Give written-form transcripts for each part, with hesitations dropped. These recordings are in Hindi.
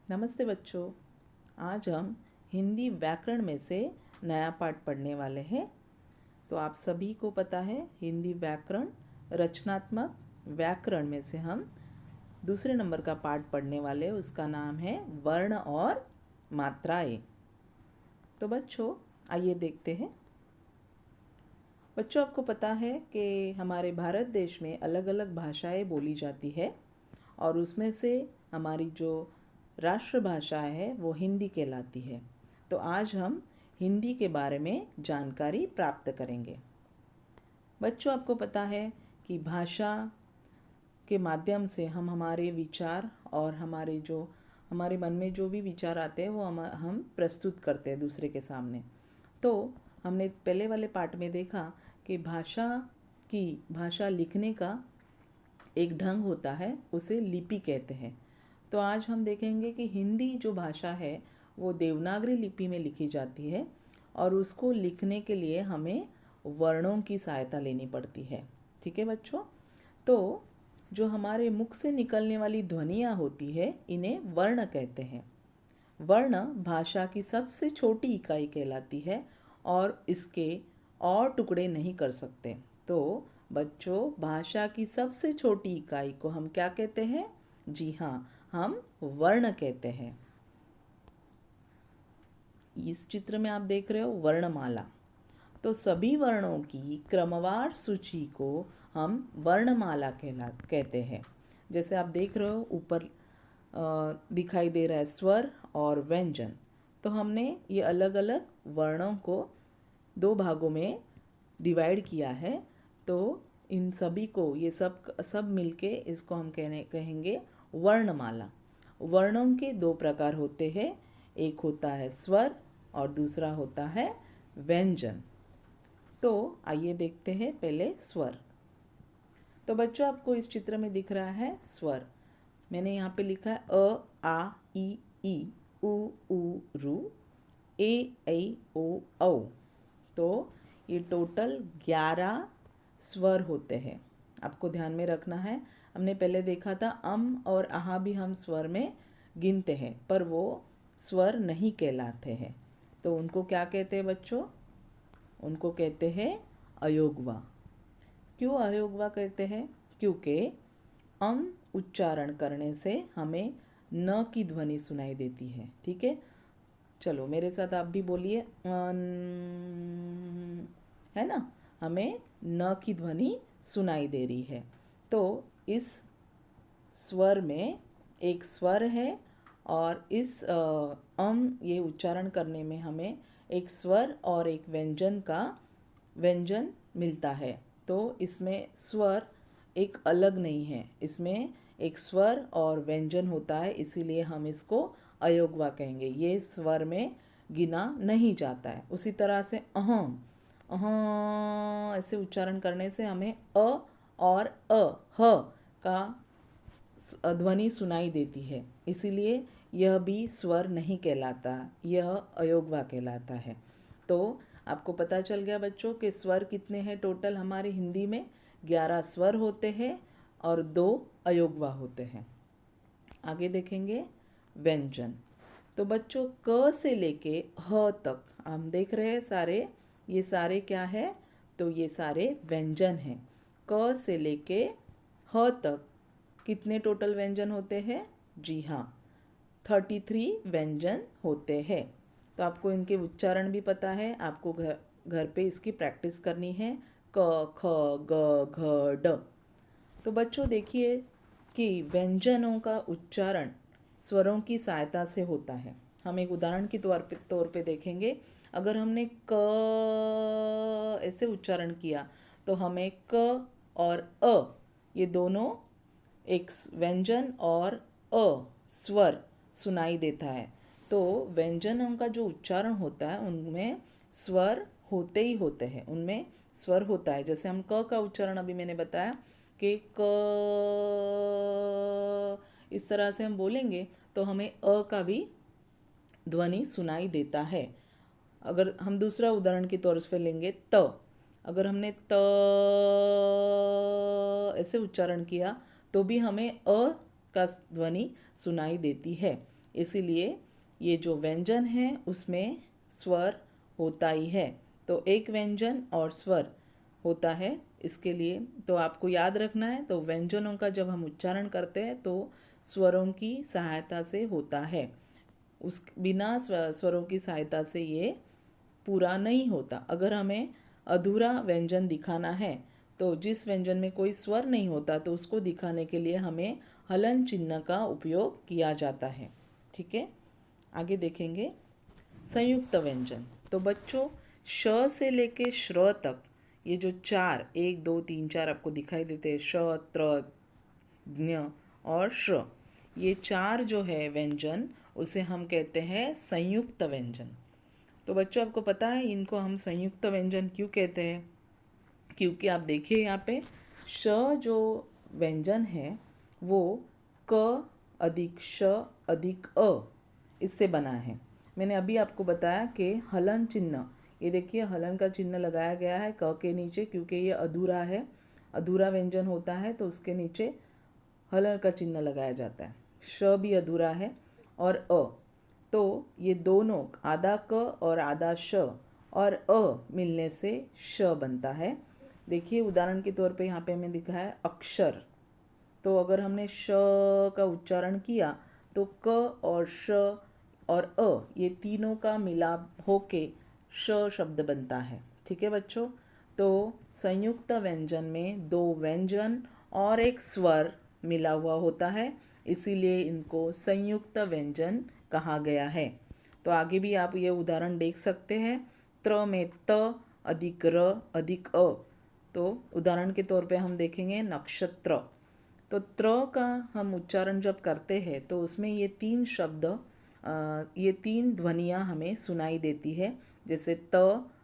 नमस्ते बच्चों। आज हम हिंदी व्याकरण में से नया पाठ पढ़ने वाले हैं। तो आप सभी को पता है हिंदी व्याकरण रचनात्मक व्याकरण में से हम दूसरे नंबर का पाठ पढ़ने वाले, उसका नाम है वर्ण और मात्राएं। तो बच्चों आइए देखते हैं। बच्चों आपको पता है कि हमारे भारत देश में अलग अलग भाषाएं बोली जाती है और उसमें से हमारी जो राष्ट्रभाषा है वो हिंदी कहलाती है। तो आज हम हिंदी के बारे में जानकारी प्राप्त करेंगे। बच्चों आपको पता है कि भाषा के माध्यम से हम हमारे विचार और हमारे मन में जो भी विचार आते हैं वो हम प्रस्तुत करते हैं दूसरे के सामने। तो हमने पहले वाले पाठ में देखा कि भाषा लिखने का एक ढंग होता है, उसे लिपि कहते हैं। तो आज हम देखेंगे कि हिंदी जो भाषा है वो देवनागरी लिपि में लिखी जाती है और उसको लिखने के लिए हमें वर्णों की सहायता लेनी पड़ती है। ठीक है बच्चों। तो जो हमारे मुख से निकलने वाली ध्वनियाँ होती है इन्हें वर्ण कहते हैं। वर्ण भाषा की सबसे छोटी इकाई कहलाती है और इसके और टुकड़े नहीं कर सकते। तो बच्चों भाषा की सबसे छोटी इकाई को हम क्या कहते हैं? जी हाँ, हम वर्ण कहते हैं। इस चित्र में आप देख रहे हो वर्णमाला। तो सभी वर्णों की क्रमवार सूची को हम वर्णमाला कहते हैं। जैसे आप देख रहे हो ऊपर दिखाई दे रहा है स्वर और व्यंजन। तो हमने ये अलग अलग वर्णों को दो भागों में डिवाइड किया है। तो इन सभी को ये सब मिलके इसको हम कहेंगे वर्णमाला। वर्णों के दो प्रकार होते हैं, एक होता है स्वर और दूसरा होता है व्यंजन। तो आइए देखते हैं पहले स्वर। तो बच्चों आपको इस चित्र में दिख रहा है स्वर। मैंने यहाँ पे लिखा है अ आ ई उ ऊ रू ए ऐ ओ औ। तो ये टोटल 11 स्वर होते हैं, आपको ध्यान में रखना है। हमने पहले देखा था और आहा भी हम स्वर में गिनते हैं, पर वो स्वर नहीं कहलाते हैं। तो उनको क्या कहते हैं बच्चों? उनको कहते हैं अयोगवा। क्यों अयोगवा कहते हैं? क्योंकि उच्चारण करने से हमें न की ध्वनि सुनाई देती है। ठीक है, चलो मेरे साथ आप भी बोलिए है ना, हमें न की ध्वनि सुनाई दे रही है। तो इस स्वर में एक स्वर है और इस ये उच्चारण करने में हमें एक स्वर और एक व्यंजन मिलता है। तो इसमें स्वर एक अलग नहीं है, इसमें एक स्वर और व्यंजन होता है, इसीलिए हम इसको अयोगवा कहेंगे। ये स्वर में गिना नहीं जाता है। उसी तरह से अहम ऐसे उच्चारण करने से हमें अ और ह का ध्वनि सुनाई देती है, इसीलिए यह भी स्वर नहीं कहलाता, यह अयोगवा कहलाता है। तो आपको पता चल गया बच्चों कि स्वर कितने हैं टोटल हमारी हिंदी में? 11 स्वर होते हैं और 2 अयोगवा होते हैं। आगे देखेंगे व्यंजन। तो बच्चों क से लेके ह तक हम देख रहे हैं ये सारे क्या है? तो ये सारे व्यंजन हैं। क से लेके ह तक कितने टोटल व्यंजन होते हैं? जी हाँ, 33 व्यंजन होते हैं। तो आपको इनके उच्चारण भी पता है, आपको घर पे इसकी प्रैक्टिस करनी है। क ख ग घ ड। तो बच्चों देखिए कि व्यंजनों का उच्चारण स्वरों की सहायता से होता है। हम एक उदाहरण के तौर पे देखेंगे। अगर हमने क ऐसे उच्चारण किया तो हमें क और अ ये दोनों एक व्यंजन और अ स्वर सुनाई देता है। तो व्यंजनों का जो उच्चारण होता है उनमें स्वर होते ही होते हैं, उनमें स्वर होता है। जैसे हम क का उच्चारण अभी मैंने बताया कि क, इस तरह से हम बोलेंगे तो हमें अ का भी ध्वनि सुनाई देता है। अगर हम दूसरा उदाहरण के तौर पे लेंगे त, अगर हमने त ऐसे उच्चारण किया तो भी हमें अ का ध्वनि सुनाई देती है। इसीलिए ये जो व्यंजन है उसमें स्वर होता ही है। तो एक व्यंजन और स्वर होता है, इसके लिए तो आपको याद रखना है। तो व्यंजनों का जब हम उच्चारण करते हैं तो स्वरों की सहायता से होता है, उस बिना स्वरों की सहायता से ये पूरा नहीं होता। अगर हमें अधूरा व्यंजन दिखाना है तो जिस व्यंजन में कोई स्वर नहीं होता तो उसको दिखाने के लिए हमें हलन चिन्ह का उपयोग किया जाता है। ठीक है, आगे देखेंगे संयुक्त व्यंजन। तो बच्चों श से लेके श्र तक ये जो 4 1 2 3 4 आपको दिखाई देते हैं, श त्र ज्ञ और श्र, ये 4 जो है व्यंजन उसे हम कहते हैं संयुक्त व्यंजन। तो बच्चों आपको पता है इनको हम संयुक्त व्यंजन क्यों कहते हैं? क्योंकि आप देखिए यहाँ पे श जो व्यंजन है वो क अधिक श अधिक अ इससे बना है। मैंने अभी आपको बताया कि हलन चिन्ह, ये देखिए हलन का चिन्ह लगाया गया है क के नीचे, क्योंकि ये अधूरा है, अधूरा व्यंजन होता है तो उसके नीचे हलन का चिन्ह लगाया जाता है। श भी अधूरा है और अ, तो ये दोनों आधा क और आधा श और अ मिलने से श बनता है। देखिए उदाहरण के तौर पे यहाँ पे हमें दिखा है अक्षर। तो अगर हमने श का उच्चारण किया तो क और श और अ ये तीनों का मिलाप होके श शब्द बनता है। ठीक है बच्चों, तो संयुक्त व्यंजन में 2 व्यंजन और एक स्वर मिला हुआ होता है, इसीलिए इनको संयुक्त व्यंजन कहा गया है। तो आगे भी आप ये उदाहरण देख सकते हैं, त्र में त अधिक र अधिक अ। तो उदाहरण के तौर पे हम देखेंगे नक्षत्र। तो त्र का हम उच्चारण जब करते हैं तो उसमें ये 3 शब्द ये 3 ध्वनियाँ हमें सुनाई देती है, जैसे त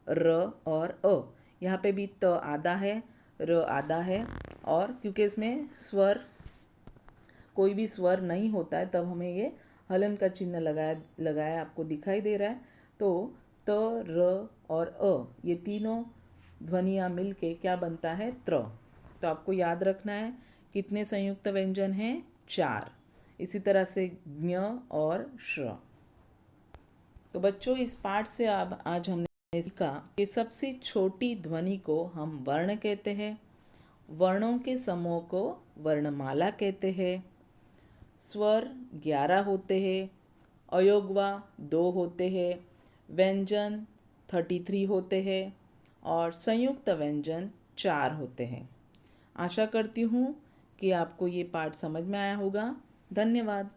र और अ। यहाँ पे भी त आधा है, र आधा है, और क्योंकि इसमें स्वर कोई भी स्वर नहीं होता है तब हमें ये हलन का चिन्ह लगाया आपको दिखाई दे रहा है। तो त र और अ ये तीनों ध्वनियाँ मिलके क्या बनता है? त्र। तो आपको याद रखना है कितने संयुक्त व्यंजन हैं? 4। इसी तरह से ज्ञ और श्र। तो बच्चों इस पाठ से अब आज हमने सीखा कि सबसे छोटी ध्वनि को हम वर्ण कहते हैं, वर्णों के समूह को वर्णमाला कहते हैं, स्वर 11 होते हैं, अयोगवा 2 होते हैं, व्यंजन 33 होते हैं और संयुक्त व्यंजन 4 होते हैं। आशा करती हूँ कि आपको ये पाठ समझ में आया होगा। धन्यवाद।